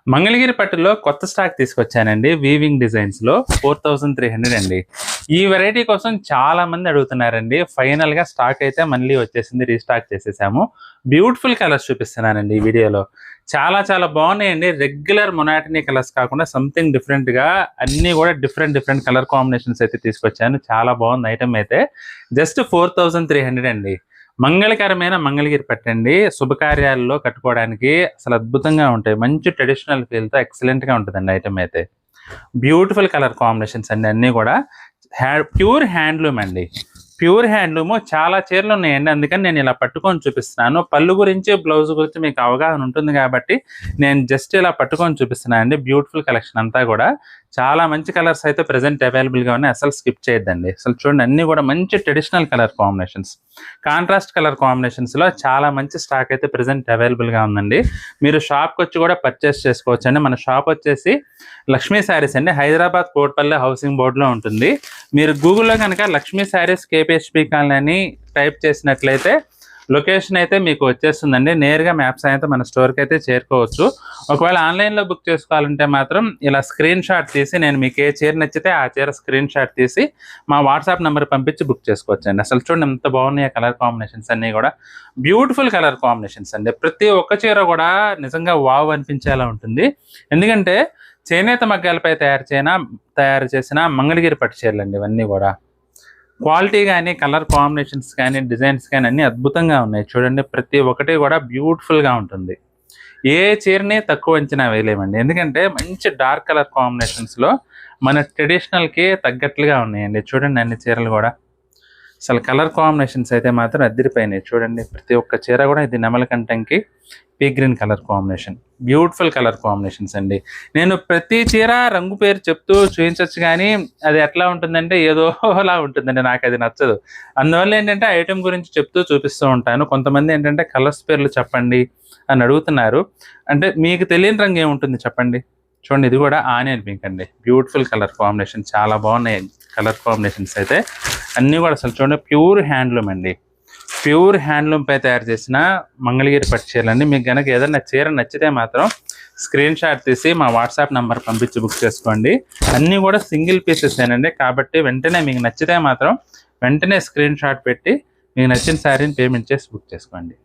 మంగళగిరి పట్టులో కొత్త స్టాక్ తీసుకొచ్చానండి. వీవింగ్ డిజైన్స్‌లో 4300 అండి. ఈ వెరైటీ కోసం చాలా మంది అడుగుతున్నారండి. ఫైనల్‌గా స్టాక్ అయితే మళ్ళీ వచ్చేసింది. రీస్టాక్ చేసేసాము. బ్యూటిఫుల్ కలర్స్ చూపిస్తున్నానండి ఈ వీడియోలో. చాలా చాలా బాగున్నాయండి. రెగ్యులర్ మొనాటనీ కలర్స్ కాకుండా సంథింగ్ డిఫరెంట్‌గా అన్నీ కూడా డిఫరెంట్ కలర్ కాంబినేషన్స్ అయితే తీసుకొచ్చాను. చాలా బాగుంది ఐటమ్ అయితే. జస్ట్ 4300 అండి. మంగళకరమైన మంగళగిరి పట్టండి. శుభకార్యాల్లో కట్టుకోవడానికి అసలు అద్భుతంగా ఉంటాయి. మంచి ట్రెడిషనల్ ఫీల్‌తో ఎక్సలెంట్‌గా ఉంటదండి ఐటమ్ అయితే. బ్యూటిఫుల్ కలర్ కాంబినేషన్స్ అండి అన్నీ కూడా. ప్యూర్ హ్యాండ్లూమ్ అండి. ప్యూర్ హ్యాండ్లూమ్ చాలా చీరలు ఉన్నాయండి. అందుకని నేను ఇలా పట్టుకొని చూపిస్తున్నాను. పళ్ళు గురించి, బ్లౌజ్ గురించి మీకు అవగాహన ఉంటుంది కాబట్టి నేను జస్ట్ ఇలా పట్టుకొని చూపిస్తున్నాను అండి. బ్యూటిఫుల్ కలెక్షన్ అంతా కూడా. చాలా మంచి కలర్స్ అయితే ప్రెజెంట్ అవైలబుల్గా ఉన్నాయి. అసలు స్కిప్ చేయొద్దండి. అసలు చూడండి అన్నీ కూడా మంచి traditional colour combinations, contrast colour కాంబినేషన్స్లో చాలా మంచి స్టాక్ అయితే ప్రెజెంట్ అవైలబుల్గా ఉందండి. మీరు షాప్కి వచ్చి కూడా పర్చేస్ చేసుకోవచ్చు అండి. మన షాప్ వచ్చేసి లక్ష్మీ శారీస్ అండి. హైదరాబాద్ కోట్పల్లి హౌసింగ్ బోర్డులో ఉంటుంది. మీరు గూగుల్లో కనుక లక్ష్మీ శారీస్ కేపీహెచ్పీ కాలనీ అని టైప్ చేసినట్లయితే లొకేషన్ అయితే మీకు వచ్చేస్తుందండి. నేరుగా మ్యాప్స్ అయితే మన స్టోర్కి అయితే చేరుకోవచ్చు. ఒకవేళ ఆన్లైన్లో బుక్ చేసుకోవాలంటే మాత్రం ఇలా స్క్రీన్ షాట్ తీసి, నేను మీకు ఏ చీర నచ్చితే ఆ చీర స్క్రీన్ షాట్ తీసి మా వాట్సాప్ నెంబర్ పంపించి బుక్ చేసుకోవచ్చు అండి. అసలు చూడండి ఎంత బాగున్నాయి కలర్ కాంబినేషన్స్ అన్నీ కూడా. బ్యూటిఫుల్ కలర్ కాంబినేషన్స్ అండి. ప్రతి ఒక్క చీర కూడా నిజంగా వావ్ అనిపించేలా ఉంటుంది. ఎందుకంటే చేనేత మగ్గాలపై తయారు చేసిన మంగళగిరి పట్టు చీరలు అండి ఇవన్నీ కూడా. క్వాలిటీ కానీ, కలర్ కాంబినేషన్స్ కానీ, డిజైన్స్ కానీ అన్నీ అద్భుతంగా ఉన్నాయి. చూడండి ప్రతి ఒక్కటి కూడా బ్యూటిఫుల్గా ఉంటుంది. ఏ చీరని తక్కువ అంచనా వేయలేమండి. ఎందుకంటే మంచి డార్క్ కలర్ కాంబినేషన్స్లో మన ట్రెడిషనల్కి తగ్గట్లుగా ఉన్నాయండి. చూడండి అన్ని చీరలు కూడా. అసలు కలర్ కాంబినేషన్స్ అయితే మాత్రం అదిరిపోయినాయి. చూడండి ప్రతి ఒక్క చీర కూడా. ఇది నెమలి కంఠంకి pea green colour combination. Beautiful colour combinations అండి. నేను ప్రతి చీర రంగు పేరు చెప్తూ చూపించవచ్చు, కానీ అది ఎట్లా ఉంటుందంటే ఏదోలా ఉంటుందండి. నాకు అది నచ్చదు. అందువల్ల ఏంటంటే ఐటెం గురించి చెప్తూ చూపిస్తూ ఉంటాను. కొంతమంది ఏంటంటే కలర్స్ పేర్లు చెప్పండి అని అడుగుతున్నారు. అంటే మీకు తెలియని రంగు ఏముంటుంది చెప్పండి. చూడండి ఇది కూడా ఆనియన్ పింక్ అండి. Beautiful colour combination. చాలా బాగున్నాయి కలర్ కాంబినేషన్స్ అయితే అన్నీ కూడా. అసలు చూడండి ప్యూర్ హ్యాండ్లూమ్ అండి. ప్యూర్ హ్యాండ్లూమ్ పై తయారు చేసిన మంగళగిరి పట్టు చీరలు అండి. మీకు కనుక ఏదైనా చీర నచ్చితే మాత్రం స్క్రీన్ షాట్ తీసి మా వాట్సాప్ నెంబర్ పంపించి బుక్ చేసుకోండి. అన్నీ కూడా సింగిల్ పీసెస్ ఏనండి. కాబట్టి వెంటనే మీకు నచ్చితే మాత్రం వెంటనే స్క్రీన్ షాట్ పెట్టి మీకు నచ్చిన శారీని పేమెంట్ చేసి బుక్ చేసుకోండి.